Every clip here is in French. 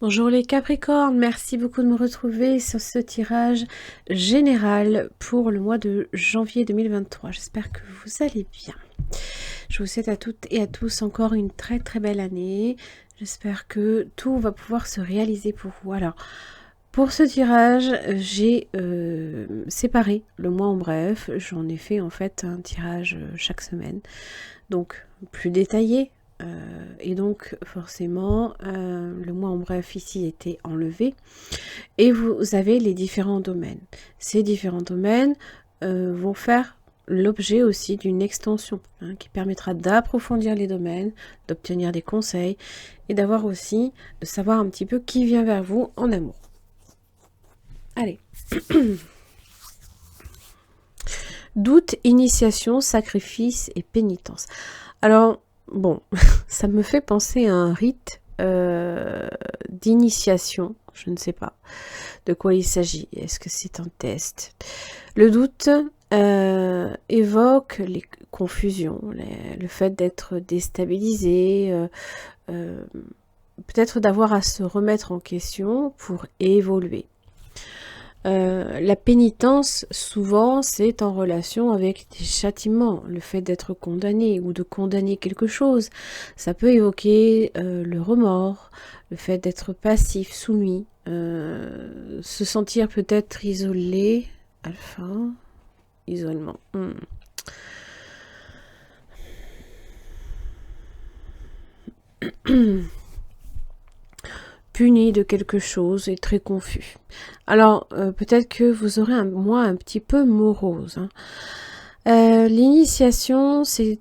Bonjour les Capricornes, merci beaucoup de me retrouver sur ce tirage général pour le mois de janvier 2023. J'espère que vous allez bien. Je vous souhaite à toutes et à tous encore une très très belle année. J'espère que tout va pouvoir se réaliser pour vous. Alors, pour ce tirage, j'ai séparé le mois en bref. J'en ai fait en fait un tirage chaque semaine, donc plus détaillé. Et donc forcément le mois en bref ici était enlevé et vous avez les différents domaines. Ces différents domaines vont faire l'objet aussi d'une extension qui permettra d'approfondir les domaines, d'obtenir des conseils et d'avoir aussi, de savoir un petit peu qui vient vers vous en amour. Allez. Doute, initiation, sacrifice et pénitence. Alors, bon, ça me fait penser à un rite d'initiation. Je ne sais pas de quoi il s'agit. Est-ce que c'est un test? Le doute évoque les confusions, le fait d'être déstabilisé, peut-être d'avoir à se remettre en question pour évoluer. La pénitence, souvent, c'est en relation avec des châtiments, le fait d'être condamné ou de condamner quelque chose. Ça peut évoquer le remords, le fait d'être passif, soumis, se sentir peut-être isolé, alpha, isolement. Puni de quelque chose et très confus. Alors, peut-être que vous aurez un mois un petit peu morose. L'initiation, c'est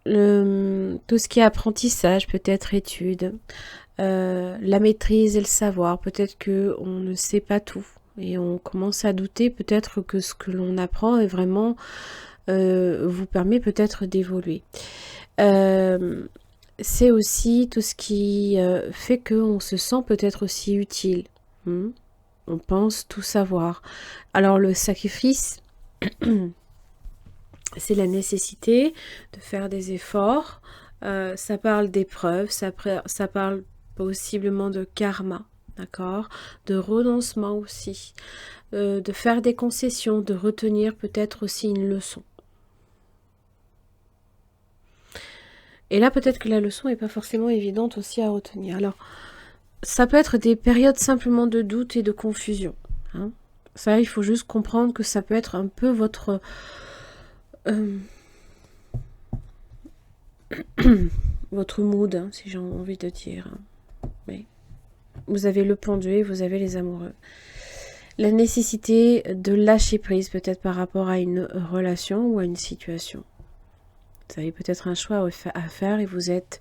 tout ce qui est apprentissage, peut-être étude, la maîtrise et le savoir. Peut-être que on ne sait pas tout et on commence à douter. Peut-être que ce que l'on apprend est vraiment vous permet peut-être d'évoluer. C'est aussi tout ce qui fait qu'on se sent peut-être aussi utile. On pense tout savoir. Alors le sacrifice, c'est la nécessité de faire des efforts. Ça parle d'épreuves, ça parle possiblement de karma, d'accord, de renoncement aussi, de faire des concessions, de retenir peut-être aussi une leçon. Et là, peut-être que la leçon n'est pas forcément évidente aussi à retenir. Alors, ça peut être des périodes simplement de doute et de confusion. Ça, il faut juste comprendre que ça peut être un peu votre... votre mood, si j'ai envie de dire. Mais vous avez le pendu, vous avez les amoureux. La nécessité de lâcher prise peut-être par rapport à une relation ou à une situation. Vous avez peut-être un choix à faire et vous êtes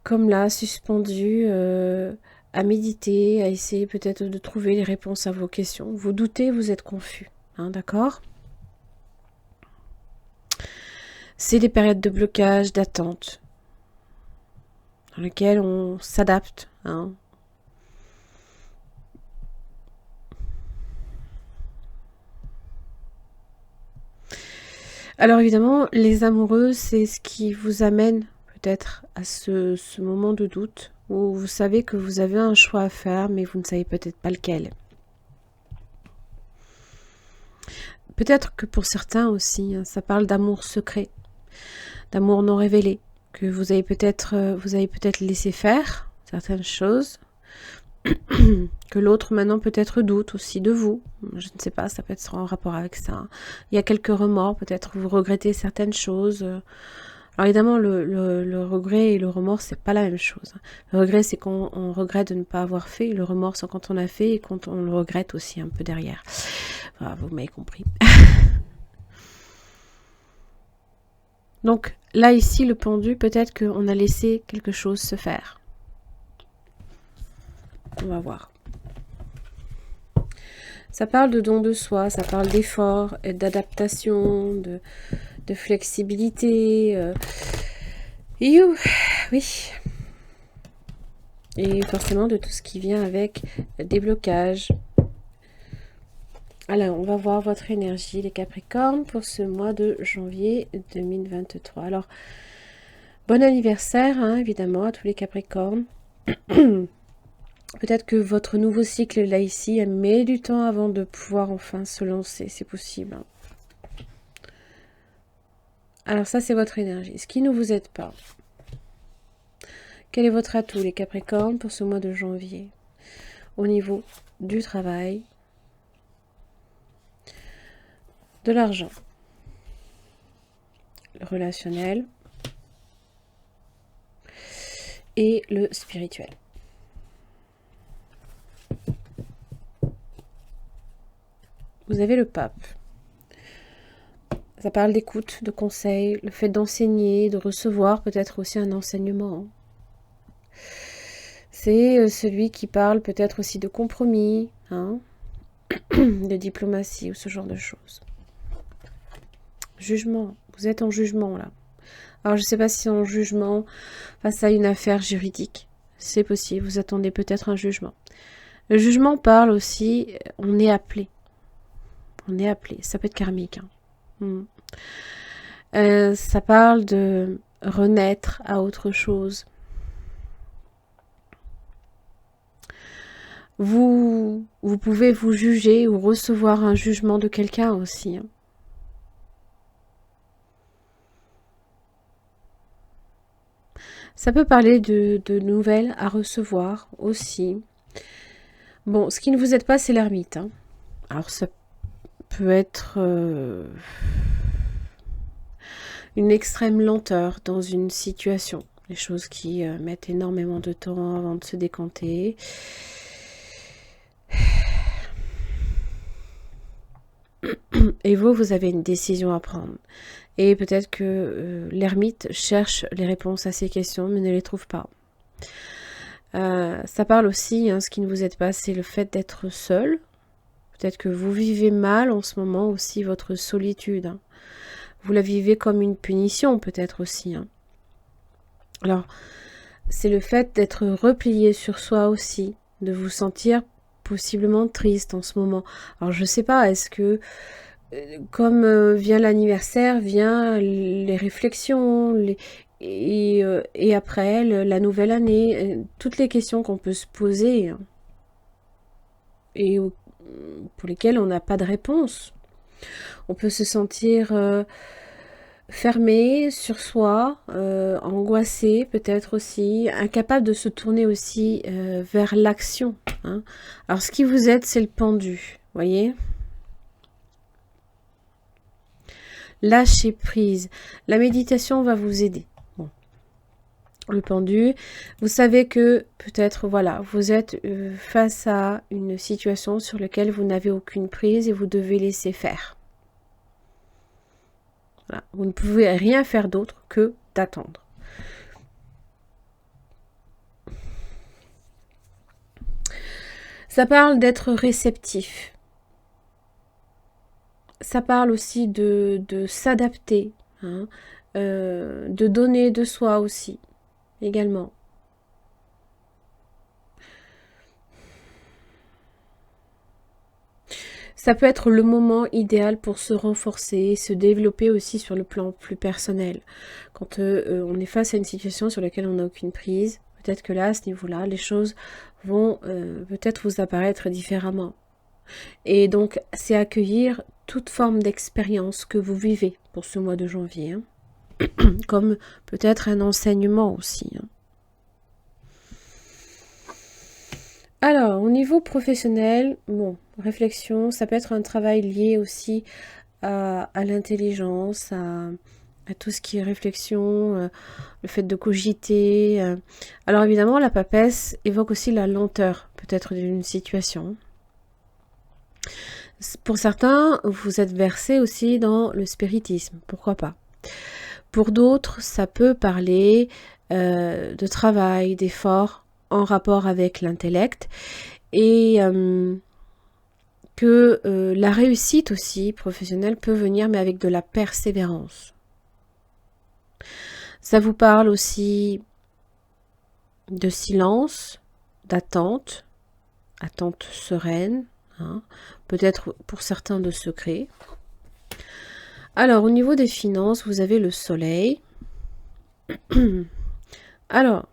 comme là, suspendu à méditer, à essayer peut-être de trouver les réponses à vos questions. Vous doutez, vous êtes confus, d'accord? C'est des périodes de blocage, d'attente, dans lesquelles on s'adapte. Alors évidemment, les amoureux, c'est ce qui vous amène peut-être à ce moment de doute, où vous savez que vous avez un choix à faire, mais vous ne savez peut-être pas lequel. Peut-être que pour certains aussi, ça parle d'amour secret, d'amour non révélé, que vous avez peut-être laissé faire certaines choses, que l'autre maintenant peut-être doute aussi de vous. Je ne sais pas, ça peut être en rapport avec ça. Il y a quelques remords, peut-être vous regrettez certaines choses. Alors évidemment, le regret et le remords, c'est pas la même chose. Le regret, c'est quand on regrette de ne pas avoir fait. Le remords, c'est quand on a fait et quand on le regrette aussi un peu derrière. Voilà, vous m'avez compris. Donc là, ici, le pendu, peut-être qu'on a laissé quelque chose se faire. On va voir. Ça parle de don de soi, ça parle d'effort, d'adaptation, de flexibilité. Oui. Et forcément de tout ce qui vient avec des blocages. Alors, on va voir votre énergie, les Capricornes, pour ce mois de janvier 2023. Alors, bon anniversaire, évidemment, à tous les Capricornes. Peut-être que votre nouveau cycle là ici met du temps avant de pouvoir enfin se lancer, c'est possible. Alors ça c'est votre énergie. Ce qui ne vous aide pas. Quel est votre atout les Capricornes pour ce mois de janvier? Au niveau du travail, de l'argent, le relationnel et le spirituel. Vous avez le pape. Ça parle d'écoute, de conseils, le fait d'enseigner, de recevoir peut-être aussi un enseignement. C'est celui qui parle peut-être aussi de compromis, hein, de diplomatie ou ce genre de choses. Jugement, vous êtes en jugement là. Alors je ne sais pas si c'est en jugement face à une affaire juridique. C'est possible, vous attendez peut-être un jugement. Le jugement parle aussi, on est appelé. On est appelé, ça peut être karmique. Hein. Ça parle de renaître à autre chose. Vous pouvez vous juger ou recevoir un jugement de quelqu'un aussi. Hein. Ça peut parler de nouvelles à recevoir aussi. Bon, ce qui ne vous aide pas, c'est l'ermite. Hein. Alors ça peut être une extrême lenteur dans une situation. Les choses qui mettent énormément de temps avant de se décanter. Et vous avez une décision à prendre. Et peut-être que l'ermite cherche les réponses à ces questions, mais ne les trouve pas. Ça parle aussi, hein, ce qui ne vous aide pas, c'est le fait d'être seul. Peut-être que vous vivez mal en ce moment aussi votre solitude. Hein. Vous la vivez comme une punition peut-être aussi. Hein. Alors, c'est le fait d'être replié sur soi aussi, de vous sentir possiblement triste en ce moment. Alors, je ne sais pas, est-ce que comme vient l'anniversaire, vient les réflexions, et après la nouvelle année, toutes les questions qu'on peut se poser hein, et pour lesquelles on n'a pas de réponse. On peut se sentir fermé sur soi, angoissé peut-être aussi, incapable de se tourner aussi vers l'action. Hein. Alors ce qui vous aide, c'est le pendu, voyez ? Lâchez prise. La méditation va vous aider. Bon. Le pendu, vous savez que peut-être, voilà, vous êtes face à une situation sur laquelle vous n'avez aucune prise et vous devez laisser faire. Voilà. Vous ne pouvez rien faire d'autre que d'attendre. Ça parle d'être réceptif. Ça parle aussi de s'adapter, hein, de donner de soi aussi, également. Ça peut être le moment idéal pour se renforcer, se développer aussi sur le plan plus personnel. Quand on est face à une situation sur laquelle on n'a aucune prise, peut-être que là, à ce niveau-là, les choses vont peut-être vous apparaître différemment. Et donc, c'est accueillir toute forme d'expérience que vous vivez pour ce mois de janvier. Hein. Comme peut-être un enseignement aussi. Hein. Alors, au niveau professionnel, bon, réflexion, ça peut être un travail lié aussi à l'intelligence, à tout ce qui est réflexion, le fait de cogiter. Alors évidemment, la papesse évoque aussi la lenteur, peut-être d'une situation. Pour certains, vous êtes versé aussi dans le spiritisme, pourquoi pas. Pour d'autres, ça peut parler de travail, d'effort en rapport avec l'intellect et que la réussite aussi professionnelle peut venir mais avec de la persévérance. Ça vous parle aussi de silence, d'attente, attente sereine, hein, peut-être pour certains de secret. Alors, au niveau des finances, vous avez le soleil. Alors,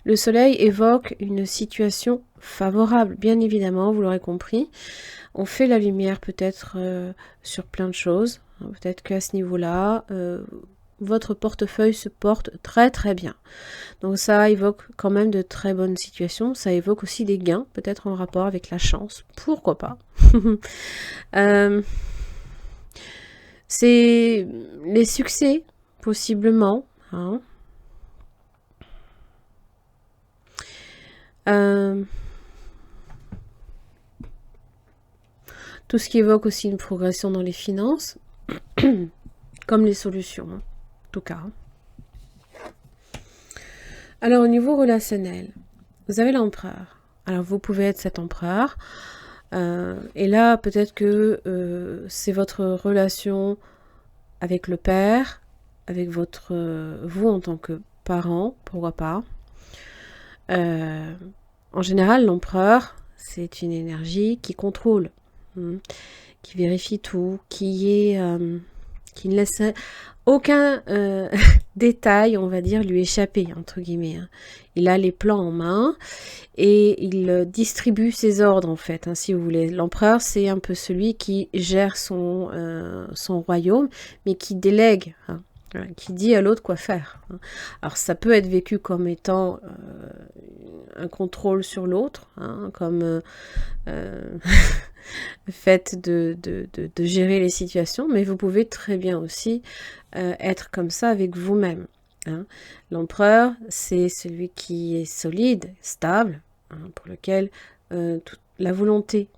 Le soleil évoque une situation favorable, bien évidemment, vous l'aurez compris. On fait la lumière peut-être sur plein de choses. Peut-être qu'à ce niveau-là, votre portefeuille se porte très très bien. Donc ça évoque quand même de très bonnes situations. Ça évoque aussi des gains, peut-être en rapport avec la chance. Pourquoi pas. C'est les succès, possiblement. Hein. Tout ce qui évoque aussi une progression dans les finances, comme les solutions, hein, en tout cas. Alors, au niveau relationnel, vous avez l'empereur. Alors, vous pouvez être cet empereur. Et là, peut-être que c'est votre relation avec le père, avec vous en tant que parent, pourquoi pas. En général, l'empereur, c'est une énergie qui contrôle, qui vérifie tout, qui ne laisse aucun détail, on va dire, lui échapper, entre guillemets. Hein. Il a les plans en main et il distribue ses ordres, en fait, hein, si vous voulez. L'empereur, c'est un peu celui qui gère son royaume, mais qui délègue, hein, qui dit à l'autre quoi faire. Hein. Alors, ça peut être vécu comme étant un contrôle sur l'autre, hein, comme le fait de gérer les situations, mais vous pouvez très bien aussi être comme ça avec vous-même. Hein. L'empereur, c'est celui qui est solide, stable, hein, pour lequel toute la volonté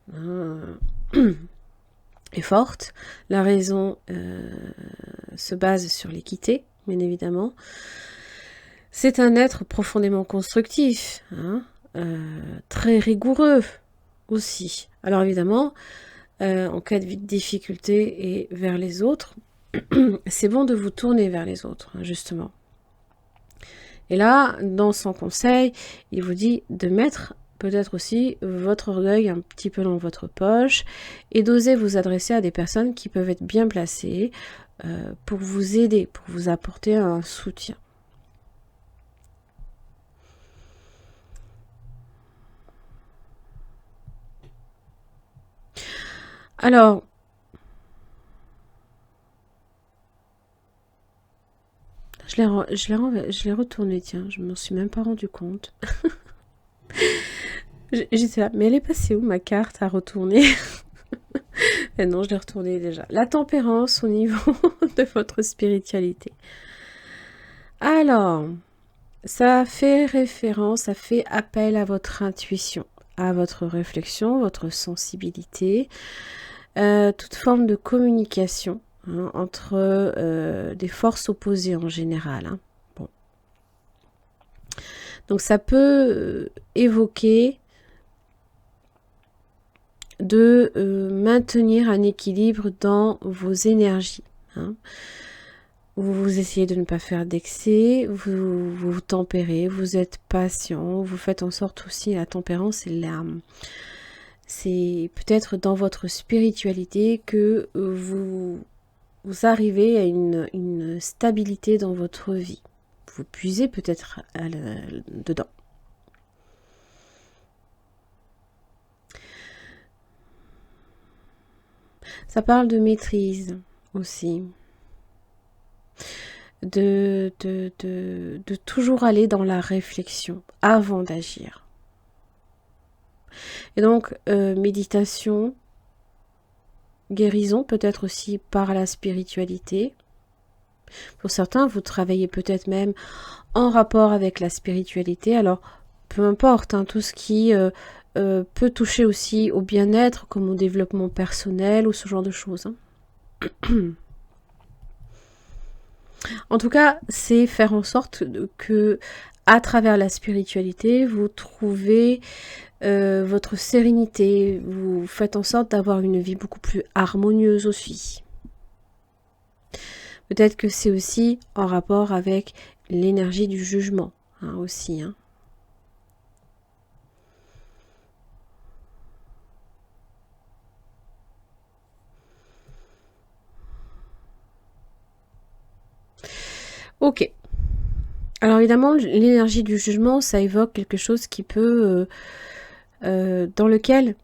est forte. La raison se base sur l'équité, bien évidemment. C'est un être profondément constructif, hein, très rigoureux aussi. Alors évidemment, en cas de difficulté et vers les autres, c'est bon de vous tourner vers les autres, hein, justement. Et là, dans son conseil, il vous dit de mettre peut-être aussi votre orgueil un petit peu dans votre poche et d'oser vous adresser à des personnes qui peuvent être bien placées pour vous aider, pour vous apporter un soutien. Alors, je l'ai retourné, tiens, je m'en suis même pas rendu compte. J'étais là, mais elle est passée où ma carte à retourner? Et non, je l'ai retournée déjà. La tempérance au niveau de votre spiritualité. Alors, ça fait référence, ça fait appel à votre intuition, à votre réflexion, votre sensibilité, toute forme de communication. Hein, entre des forces opposées en général. Hein. Bon. Donc ça peut évoquer de maintenir un équilibre dans vos énergies. Hein. Vous essayez de ne pas faire d'excès, vous tempérez, vous êtes patient, vous faites en sorte aussi, la tempérance, c'est peut-être dans votre spiritualité que vous arrivez à une stabilité dans votre vie. Vous puisez peut-être dedans. Ça parle de maîtrise aussi. De toujours aller dans la réflexion avant d'agir. Et donc, méditation, guérison, peut-être aussi par la spiritualité. Pour certains, vous travaillez peut-être même en rapport avec la spiritualité. Alors, peu importe, hein, tout ce qui peut toucher aussi au bien-être, comme au développement personnel ou ce genre de choses. Hein. En tout cas, c'est faire en sorte que, à travers la spiritualité, vous trouvez votre sérénité, vous faites en sorte d'avoir une vie beaucoup plus harmonieuse aussi. Peut-être que c'est aussi en rapport avec l'énergie du jugement, hein, aussi. Hein. Ok. Alors évidemment, l'énergie du jugement, ça évoque quelque chose qui peut, dans lequel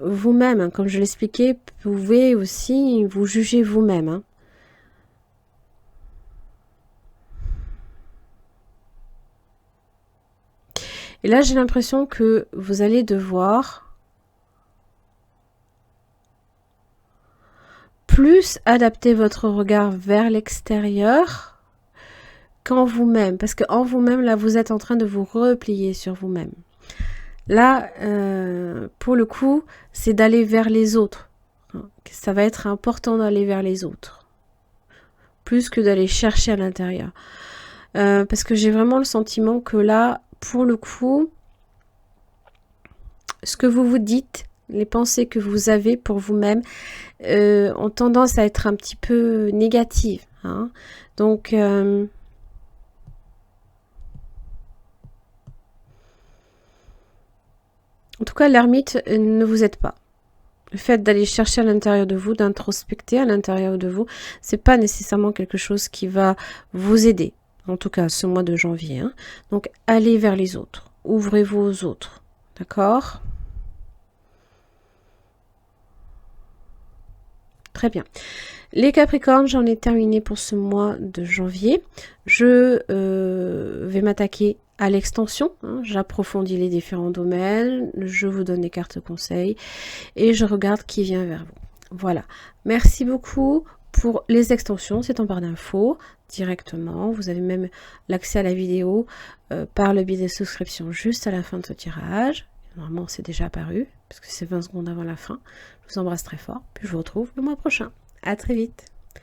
vous-même, hein, comme je l'expliquais, pouvez aussi vous juger vous-même. Hein. Et là, j'ai l'impression que vous allez devoir plus adapter votre regard vers l'extérieur qu'en vous-même. Parce qu'en vous-même, là, vous êtes en train de vous replier sur vous-même. Là, pour le coup, c'est d'aller vers les autres. Ça va être important d'aller vers les autres. Plus que d'aller chercher à l'intérieur. Parce que j'ai vraiment le sentiment que là, pour le coup, ce que vous vous dites, les pensées que vous avez pour vous-même ont tendance à être un petit peu négatives. Hein. Donc, en tout cas, l'ermite ne vous aide pas. Le fait d'aller chercher à l'intérieur de vous, d'introspecter à l'intérieur de vous, c'est pas nécessairement quelque chose qui va vous aider. En tout cas, ce mois de janvier. Hein. Donc, allez vers les autres. Ouvrez-vous aux autres. D'accord ? Très bien. Les Capricornes, j'en ai terminé pour ce mois de janvier. Je vais m'attaquer à l'extension. Hein. J'approfondis les différents domaines. Je vous donne des cartes conseils. Et je regarde qui vient vers vous. Voilà. Merci beaucoup pour les extensions. C'est en barre d'infos directement. Vous avez même l'accès à la vidéo par le biais des souscriptions juste à la fin de ce tirage. Normalement, c'est déjà apparu, parce que c'est 20 secondes avant la fin. Je vous embrasse très fort, puis je vous retrouve le mois prochain. À très vite.